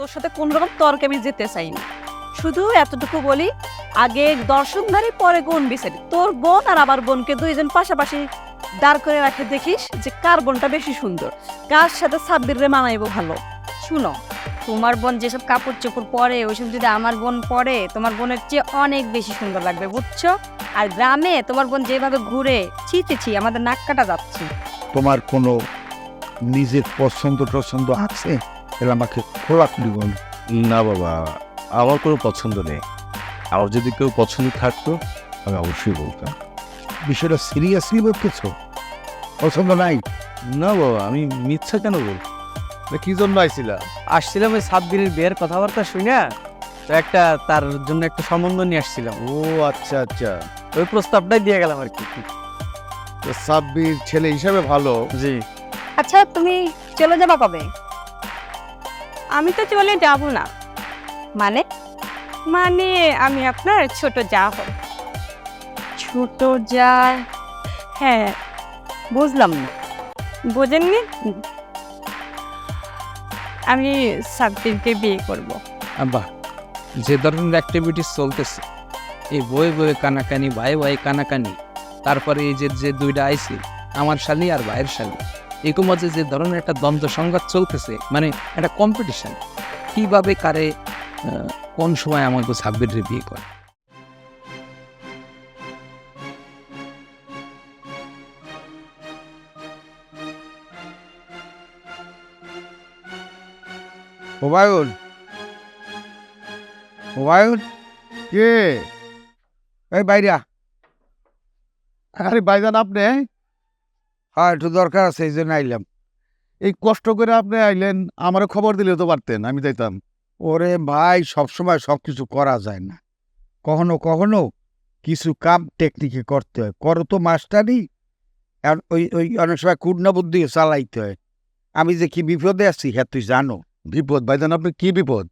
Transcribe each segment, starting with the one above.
তোর সাথে কোন রকম তর্কে আমি যেতে চাই না। শুধু এতটুকু বলি, আগে দর্শনধারী পরে গুণ বিচারি। তোর বোন আর আমার বোনকে দুইজন পাশাপাশি দাঁড় করে রাখে, দেখিস যে কার বোনটা বেশি সুন্দর, কার সাথে সাব্বির রে মানাইবো ভালো। শুনো, তোমার বোন যেসব কাপড় চোপড় পরে ওইসব যদি আমার বোন পরে, তোমার বোনের চেয়ে অনেক বেশি সুন্দর লাগবে, বুঝছো? আর গ্রামে তোমার বোন যেভাবে ঘুরে, ছি ছি ছি, আমাদের নাক কাটা যাচ্ছে। তোমার কোনো নিজের পছন্দ টছন্দ আছে? তাহলে আমাকে খোলাখুলি বল। না বাবা, আমার কোনো পছন্দ নেই। আমার যদি কেউ পছন্দ থাকতো আমি অবশ্যই বলতাম। বিষয়টা সিরিয়াসলি বলতেছ? পছন্দ নাই? না বাবা, আমি মিথ্যা কেন বলবো? কি জন্য আইছিলা? আসছিলাম ওই সাব্বিরের বিয়ের কথাবার্তা শুনে, তো একটা তার জন্য একটা সম্বন্ধ নিয়ে আসছিলাম। ও আচ্ছা আচ্ছা, ওই প্রস্তাবটাই দিয়ে গেলাম আর কি। তো সাব্বির ছেলে হিসাবে ভালো। জি। আচ্ছা, তুমি চলে যাবা কবে? আমি তো চলে যাব না। মানে? মানে আমি আপনার ছোট যা হব। ছোট যা? হ্যাঁ, বুঝলাম না। বোঝেননি? আমি সাব্বিরকে বিয়ে করব। বাহ, যে ধরনের অ্যাক্টিভিটিস চলতেছে, এই বয়ে বয়ে কানাকানি, ভাই ভাই কানাকানি, তারপরে এই যে যে দুইটা আইসি, আমার শালি আর ভাইয়ের শালি, এরকম মাঝে যে ধরনের একটা দ্বন্দ্ব সংঘাত চলতেছে, মানে একটা কম্পিটিশন, কিভাবে কারে কোন সময় আমাকে সাব্বির বিয়ে করে। হুমায়ুন, হুমায়ুন, কে? এই বাইরা। আরে ভাইজান, আপনি হ্যাঁ, একটু দরকার আছে, এই জন্য আইলাম। এই কষ্ট করে আপনি আইলেন, আমারও খবর দিলে তো পারতেন, আমি যাইতাম। ওরে ভাই, সবসময় সব কিছু করা যায় না। কখনো কখনো কিছু কাম টেকনিকে করতে হয়। করো তো মাস্টারই, আর ওই ওই অনেক সময় কুটনা বুদ্ধি চালাইতে হয়। আমি যে কি বিপদে আছি হ্যাঁ তুই জানো। বিপদ ভাইজান? আপনি কি বিপদ?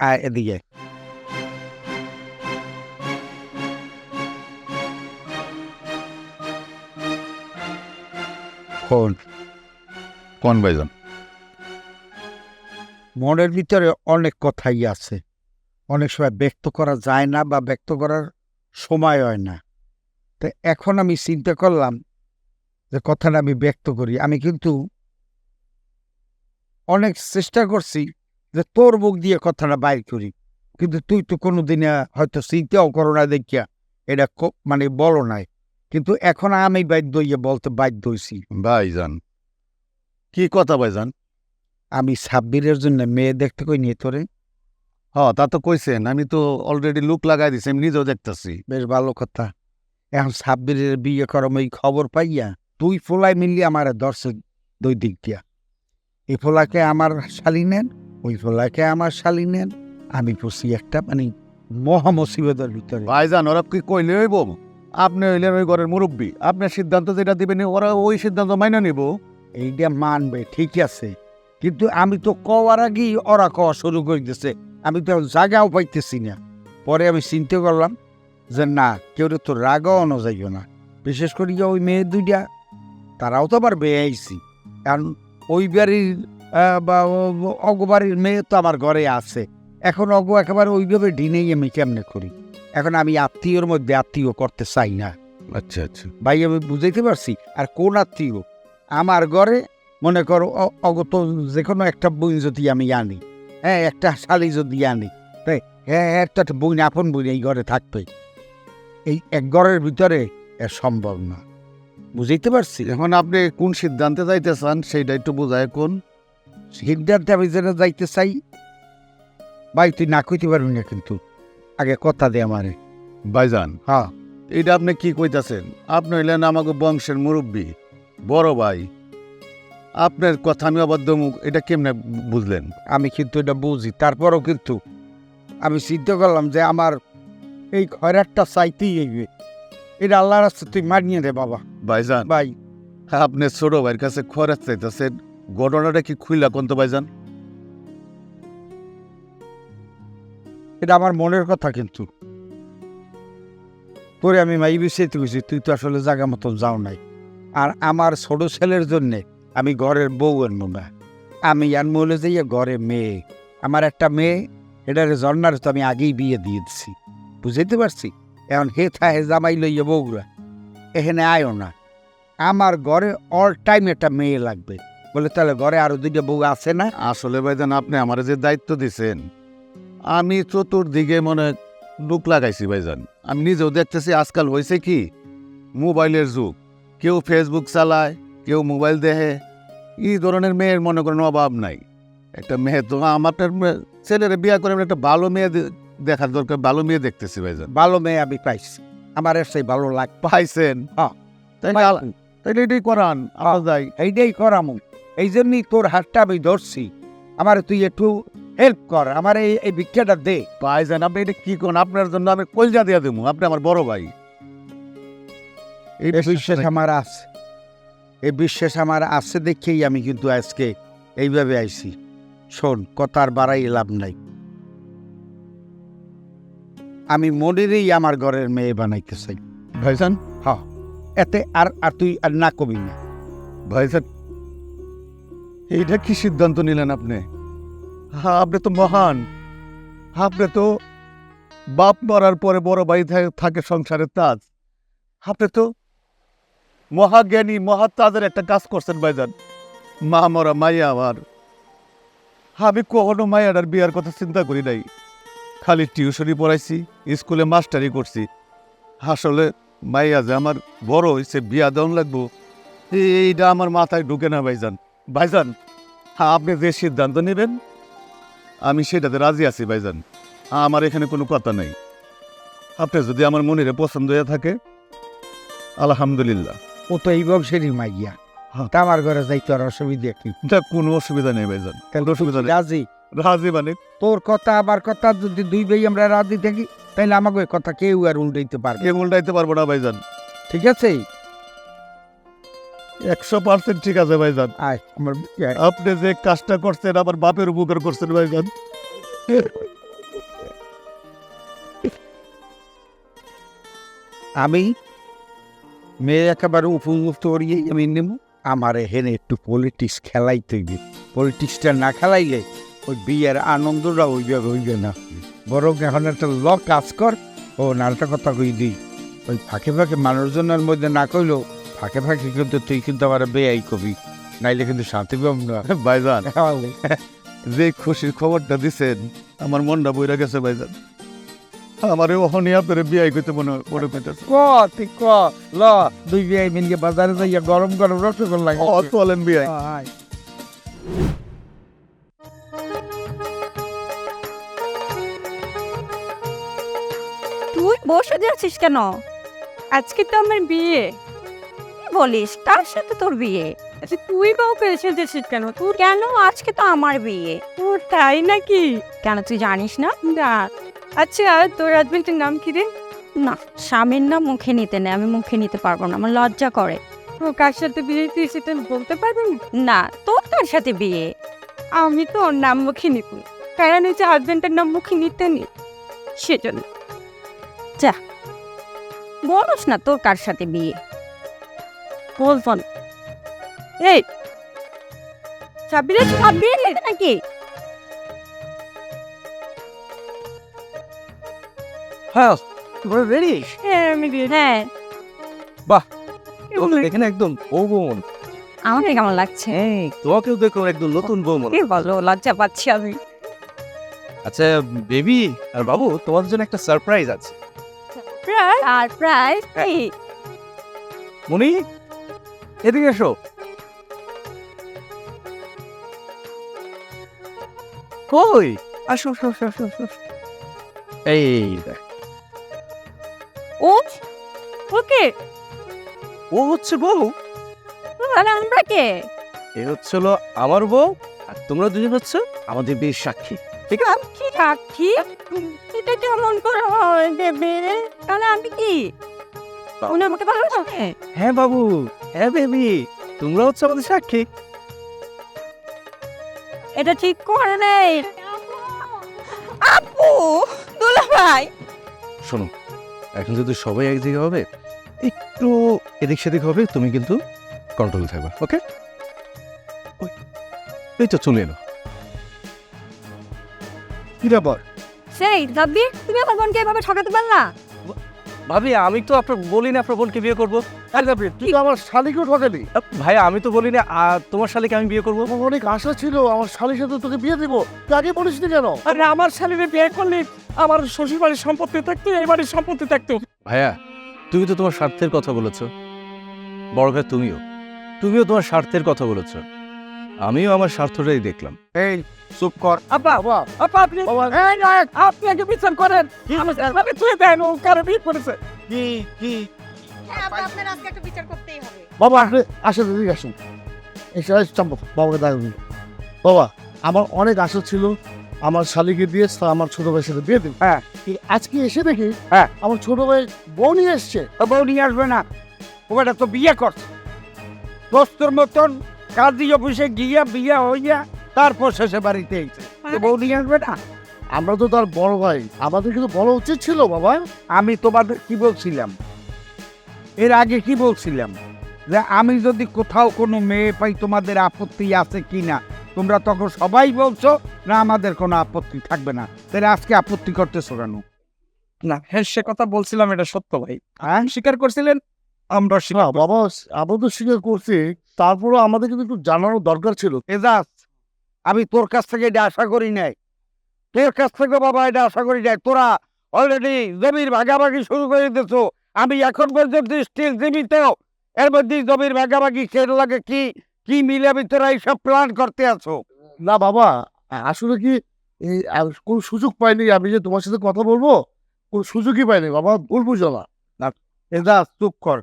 আয় এদিকে। ফোন। কোন ভাইজান? মনের ভিতরে অনেক কথাই আছে, অনেক সময় ব্যক্ত করা যায় না বা ব্যক্ত করার সময় হয় না। তো এখন আমি চিন্তা করলাম যে কথাটা আমি ব্যক্ত করি। আমি কিন্তু অনেক চেষ্টা করছি যে তোর মুখ দিয়ে কথাটা বাইর করি, কিন্তু তুই তো কোনোদিনে হয়তো চিন্তাও করো না দেখিয়া এটা মানে বলো নাই। কিন্তু এখন আমি বাধ্য হইয়া বলতে বাধ্য হইছি। ভাইজান, কি কথা ভাইজান? আমি সাব্বিরের জন্য মেয়ে দেখতে কই নিয়ে তোরে। হ্যাঁ, তা তো কইছেন, আমি তো অলরেডি লুক লাগাই দিছি, আমি নিজেও দেখতেছি। বেশ ভালো কথা। এখন সাব্বিরের বিয়ে করম এই খবর পাইয়া তুই ফোলাই মিললি আমার ধরছে দুই দিক দিয়া। এই ফোলাকে আমার শালি নেন, ওই ফোলাকে আমার শালি নেন। আমি পড়ছি একটা মানে মহা মুসিবতের ভিতরে। ভাইজান, ওরা কি কইলে হইব? আপনি হইলেন ওই ঘরের মুরব্বী, আপনার সিদ্ধান্ত যেটা দিবেন ওরা ওই সিদ্ধান্ত মাইনা নিব। এইটা মানবে ঠিক আছে, কিন্তু আমি তো কওয়ার আগেই ওরা কওয়া শুরু করে দিছে। আমি তো জায়গাও পাইতেছি না। পরে আমি চিন্তা করলাম যে না, কেউ তো রাগাও যাইও না। বিশেষ করে ওই মেয়ে দুইটা, তারাও তো আবার বেয়ে আইছি। কারণ ওই বাড়ির বা অগবাড়ির মেয়ে তো আমার ঘরে আছে। এখন অগ একেবারে ওইভাবে ঢিনেই আমি কেমনে করি। এখন আমি আত্মীয়র মধ্যে আত্মীয় করতে চাই না। আচ্ছা আচ্ছা ভাই আমি বুঝাইতে পারছি? আর কোন আত্মীয় আমার ঘরে, মনে করো অগত যে কোনো একটা বই যদি আমি আনি, হ্যাঁ একটা শালি যদি আনি, তাই হ্যাঁ একটা বই আপন বই এই ঘরে থাকবে, এই এক ঘরের ভিতরে এর সম্ভব না। বুঝাইতে পারছি? এখন আপনি কোন সিদ্ধান্তে যাইতে চান সেইটা একটু বোঝায় কোন। সিদ্ধার্থে আমি যেটা যাইতে চাই, ভাই তুই না কইতে পারবি না, কিন্তু আগে কথা দে আমারে। ভাইজান, হ্যাঁ, এটা আপনি কি কইতাছেন? আপনি হইলেন আমাকে বংশের মুরব্বী, বড় ভাই, আপনার কথা আমি অবাধ্য মুখ, এটা কেমনে বুঝলেন? আমি কিন্তু এটা বুঝি, তারপরও কিন্তু আমি চিন্তা করলাম যে আমার এই খয়রাতটা চাইতেই হইবে। এটা আল্লাহর রাস্তা তুই মানিয়ে দে বাবা। ভাইজান, ভাই আপনি ছোট ভাইয়ের কাছে খরচ চাইতেছেন, ঘটনাটা কি খুইলা কোন তো ভাইজান? এটা আমার মনের কথা, কিন্তু তোরে আমি মাই বিষয়তে গেছি, তুই তো আসলে জায়গা মতন যাও নাই। আর আমার ছোট ছেলের জন্যে আমি ঘরের বউ আনবো না, আমি আনবো হলে যাইয়া ঘরে মেয়ে। আমার একটা মেয়ে, এটারে জন্নার তো আমি আগেই বিয়ে দিয়ে দিছি, বুঝাইতে পারছি? এখন হে থাহে জামাই লইয়া বউরা এখানে আয়ও না, আমার ঘরে অল টাইম একটা মেয়ে লাগবে। বলে তাহলে ঘরে আরো 2টা বউ আছে না? আসলে ভাইজান আপনি আমার যে দায়িত্ব দিছেন, আমি চতুর্দিকে মনে লুক লাগাইছি ভাইজান। আমি নিজেও দেখতেছি আজকাল হয়েছে কি, মোবাইলের যুগ, কেউ ফেসবুক চালায়, কেউ মোবাইল দেখে। এই ধরনের মেয়ের মনে করেন অভাব নাই। একটা মেয়ে তো আমার ছেলের বিয়ে করে একটা ভালো মেয়ে দেখার দরকার, ভালো মেয়ে দেখতেছি ভাইজান। ভালো মেয়ে আমি পাইছি, আমার এর সেই ভালো লাগ পাইছেন? হ্যাঁ। তাইলে এটাই করান, আবার যাই। এইটাই করামু, এই জন্যই তোর হাতটা আমি ধরছি। আমার তুই একটু হেল্প কর, আমার এই ভিক্ষাটা দে। ভাইজান আপনি এটা কি করেন? আপনার জন্য আমি কলজা দিয়া দেবো, আপনি আমার বড় ভাই। এই বিশ্বাস আমার আছে, এই বিশ্বাস আমার আছে দেখেই আমি কিন্তু আজকে এইভাবে আইছি। শোন, কথা আর বাড়াই লাভ নাই, আমি মনেরই আমার ঘরের মেয়ে বানাইতে চাই ভাইজান। হ্যাঁ, এতে আর আর তুই আর না কবি না। ভাইজান এইটা কি সিদ্ধান্ত নিলেন আপনি? হ্যাঁ, আপনি তো মহান। আপনি তো বাপ মরার পরে বড় ভাই থাকে সংসারের তাজ। আপনি তো মহাজ্ঞানী, মহাতাজের একটা কাজ করছেন ভাইজান। মা মরা মাইয়া আমার, আমি কখনো মাইয়াটার বিয়ার কথা চিন্তা করি নাই। খালি টিউশনি পড়াইছি, স্কুলে মাস্টারি করছি। আসলে মাইয়া যে আমার বড় হয়েছে, বিয়া দেওয়ান লাগবো, এইটা আমার মাথায় ঢুকে না ভাইজান। ভাইজান আপনি যে সিদ্ধান্ত নেবেন আমি সেটাতে রাজি আছি ভাইজান। আমার এখানে কোনো কথা নেই। আপনি যদি আমার মনের পছন্দ হয়ে থাকে আলহামদুলিল্লাহ। ও তো এই বংশেরই মাইয়া, হ্যাঁ। তা আমার ঘরে যাইতে আর অসুবিধা কি? এটা কোনো অসুবিধা নেই ভাইজান, কোনো অসুবিধা নেই। রাজি? রাজি মানে তোর কথা আমার কথা যদি দুই ভাই আমরা রাজি থাকি, তাইলে আমাকে ওই কথা কেউ আর উল্টাইতে পারবে? কে উল্টাইতে পারবো না ভাইজান। ঠিক আছে? 100% ঠিক আছে ভাইজান। আয় আমার আয়। আপনি যে কাজটা করছেন আমার বাপের উপকার করছেন ভাইজান। আমি মেয়ে একেবারে উপযুক্ত করিয়ে আমি নেব। আমার এখানে একটু পলিটিক্স খেলাইতে গিয়ে, পলিটিক্সটা না খেলাইলে ওই বিয়ের আনন্দটা হইবে না। বরং এখন একটা কাজ কর। ও নালটা কথা কই দিই, ওই ফাঁকে ফাঁকে মানুষজনের মধ্যে না কইলেও ফাঁকে ফাঁকে কিন্তু তুই কিন্তু আমার বেয়াই কবি, নাইলে কিন্তু শান্তি পাব না। ভাইজান যে খুশির খবরটা দিছেন আমার মনটা বইরা গেছে ভাইজান। আমারে ওখানে আপনার বিয়ে করতে মনে পেতেছে। তুই ল দুই বিয়াই মিলিয়ে বাজারে যাইয়া গরম গরম রসগোল্লা চলেন বিয়ে। তুই বসে যাচ্ছিস কেন? আজকে তো আমার বিয়ে। কি বলিস? কার সাথে তোর বিয়ে? আচ্ছা তুই বউকে এসেছিস কেন? তোর কেন? আজকে তো আমার বিয়ে। তোর তাই নাকি? কেন তুই জানিস না? না। আচ্ছা তোর হাজবেন্ডের নাম কি রে? না, স্বামীর নাম মুখে নিতে নেই, আমি মুখে নিতে পারবো না, আমার লজ্জা করে। ও কার সাথে বিয়ে তুই সেটা বলতে পারবি না? না, তোর কার সাথে বিয়ে? আমি তো ওর নাম মুখে নিব, কারণ হচ্ছে হাজবেন্ডের নাম মুখে নিতে নেই, সেজন্য। বলস না তোর কার সাথে বিয়ে। বলবো না। এই সাবিরা বিয়ে নেই নাকি? হ্যাঁ, তোমরা রেডি? হ্যাঁ আমি বিয়ে। হ্যাঁ, এখানে একদম বৌমন। আমাকে কেমন লাগছে? তোমাকেও দেখো একদম নতুন বৌমন। কি বলো, লজ্জা পাচ্ছি আমি। আচ্ছা বেবি আর বাবু, তোমাদের জন্য একটা সারপ্রাইজ আছে। সারপ্রাইজ? মনি, এদিকে এসো। কই? আসো আসো আসো আসো আসো। এই দেখ, ও ওকে, ও হচ্ছে বউ। তাহলে আমরা কে? এ হচ্ছিল আমার বউ, আর তোমরা দুজন হচ্ছে আমাদের বিয়ের সাক্ষী। ঠিক আছে? কি সাক্ষী? এটা কেমন করে হয় দেবে? তাহলে আমি কি? উনি আমাকে ভালোবাসে? হ্যাঁ বাবু, হ্যাঁ বেবি, তোমরা হচ্ছে আমাদের সাক্ষী। এটা ঠিক করে নেই। আপু, দুলা ভাই। শোনো, এখন যদি সবাই এক জায়গায় হবে, একটু এদিক সেদিক হবে, তুমি কিন্তু কন্ট্রোল থাকবে। ওকে? এই তো চলে এলো। কি ব্যাপার? সেই রাব্বি, তুমি আমার বোনকে এভাবে ঠকাতে পারলা? ভাবি আমি তো আপনার বলি না আপনার বোনকে বিয়ে করবো। তুই তো আমার শালিকেও ঠকালি। ভাইয়া আমি তো বলি না তোমার শালিকে আমি বিয়ে করবো। আমার অনেক আশা ছিল আমার শালির সাথে তোকে বিয়ে দিব, তুই আগে বলিস নি কেন? আরে আমার শালীরে বিয়ে করলে আমার শ্বশুর বাড়ির সম্পত্তি থাকতো, এই বাড়ির সম্পত্তি থাকতো। ভাইয়া তুমি তো তোমার স্বার্থের কথা বলেছো, বড় ভাই তুমিও তোমার স্বার্থের কথা বলেছো, আমিও আমার স্বার্থটাই দেখলাম। এই চুপ কর। আব্বা বাবা, আপা আপনি বাবা, এই নায়ক, আপনি আগে বিচার করেন। আমি তুই দেন ও কারে বিয়ে করেছে। কি কি আপনার আজকে একটা বিচার করতেই হবে। বাবা আসলে আসলে দিদি আসুন, এসে বাবাকে দাঁড়ান। বাবা আমার অনেক আশা ছিল আমার শালিকে দিয়ে আমার ছোট ভাইয়ের সাথে বিয়ে দেব। হ্যাঁ। আজকে এসে দেখি হ্যাঁ। আমার ছোট ভাই বউ নিয়ে এসছে। তো বউ নিয়ে আসবে না, ওটা তো বিয়ে করছে দোস্তর মতন কাজী অফিসে গিয়া বিয়ে হইয়া তারপর শেষে বাড়িতে এসে তো বউ নিয়ে আসবে না। আমরা তো তার বড় ভাই, আমাদের কিন্তু বলা উচিত ছিল বাবা। আমি তোমাদের কি বলছিলাম, এর আগে কি বলছিলাম, যে আমি যদি কোথাও কোনো মেয়ে পাই তোমাদের আপত্তি আছে কি না, তোমরা তখন সবাই বলছো না আমাদের কোনো আপত্তি থাকবে না, তাহলে আজকে আপত্তি করতেছো কেন? না হ্যাঁ সে কথা বলছিলাম, এটা সত্য ভাই। হ্যাঁ স্বীকার করছিলেন, আমরা না বাবা, আমরা তো স্বীকার করছি, তারপরে আমাদের কিন্তু একটু জানানোর দরকার ছিল। এজাজ, আমি তোর কাছ থেকে এটা আশা করি নাই, তোর কাছ থেকে বাবা এটা আশা করি নাই। তোরা অলরেডি জমির ভাগাভাগি শুরু করে দিতেছো। আমি এখন পর্যন্ত স্টিল জীবিত, এর মধ্যে জমির ভাগাভাগি কে লাগে কি কি মিলাবি তোরা এইসব প্ল্যান করতে আছো। না বাবা, আসলে কি এই কোন সুযোগ পাইনি আমি যে তোমার সাথে কথা বলবো, কোন সুযোগই পাইনি বাবা, ভুল বুঝো না। এজাজ চুপ কর,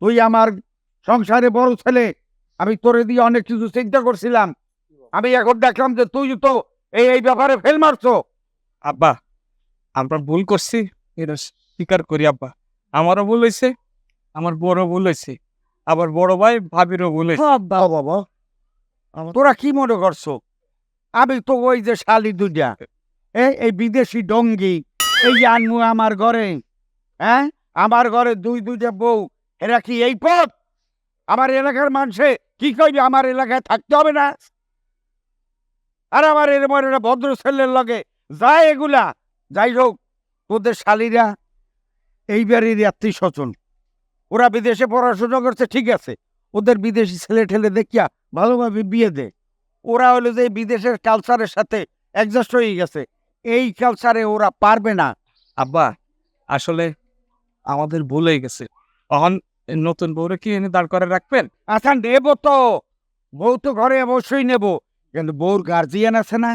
তুই আমার সংসারে বড় ছেলে, আমি তোরে দিয়ে অনেক কিছু চিন্তা করছিলাম, আমি এখন দেখলাম যে তুই তো এই ব্যাপারে ফেল মারছো। আব্বা আমরা ভুল করছি, এটা স্বীকার করি আব্বা। আমারও ভুল হয়েছে, আমার বড় ভুল হয়েছে, আবার বড় ভাই ভাবিরও ভুল হয়েছে। বাবা তোরা কি মনে করছো আমি তো ওই যে শালি দুইটা এই বিদেশি ডঙ্গি এই যে আনমু আমার ঘরে, হ্যাঁ আমার ঘরে দুইটা বউ, এরা কি এই পথ? আমার এলাকার মানুষে কি কইবে আমার এলাকায় থাকতে হবে না? আর আমার এর মনে ভদ্র ছেলের লগে যায় এগুলা। যাই হোক, তোদের শালিরা এইবারের আত্মীয় স্বজন, ওরা বিদেশে পড়াশোনা করছে ঠিক আছে, ওদের বিদেশি ছেলে ঠেলে দেখিয়া ভালোভাবে বিয়ে দে। ওরা হলো যে বিদেশের কালচারের সাথে অ্যাডজাস্ট হয়ে গেছে, এই কালচারে ওরা পারবে না। আব্বা আসলে আমাদের ভুল হয়ে গেছে, এখন এই নতুন বউরে কি এনে দাঁড় করে রাখবেন? আচ্ছা নেব তো, বউ তো ঘরে অবশ্যই নেব, কিন্তু বউর গার্জিয়ান আছে না,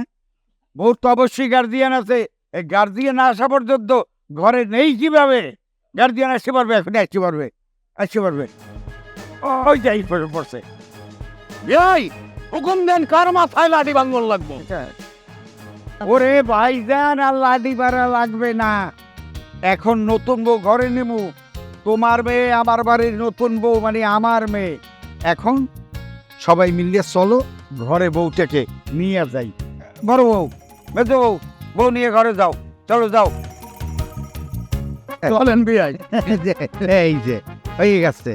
বউর তো অবশ্যই গার্জিয়ান আছে। এই গার্জিয়ান আসা পর্যন্ত ঘরে নেই কিভাবে? গার্জিয়ান আসতে পারবে, এখন আসতে পারবে। ওই যাই পড়ছে, এই হুকুম দেন কার মাথায় লাঠি ভাঙন লাগবো। ওরে ভাইজান, আর লাঠি মারা লাগবে না, এখন নতুন বউ ঘরে নেবো। তোমার মেয়ে আমার বাড়ির নতুন বউ, মানে আমার মেয়ে। এখন সবাই মিলিয়ে চলো ঘরে বউটাকে নিয়ে যাই। বড় বউ, মেজো বউ, বউ নিয়ে ঘরে যাও, চলো যাও। চলেন বিয়াই। এই যে হয়ে গেছে।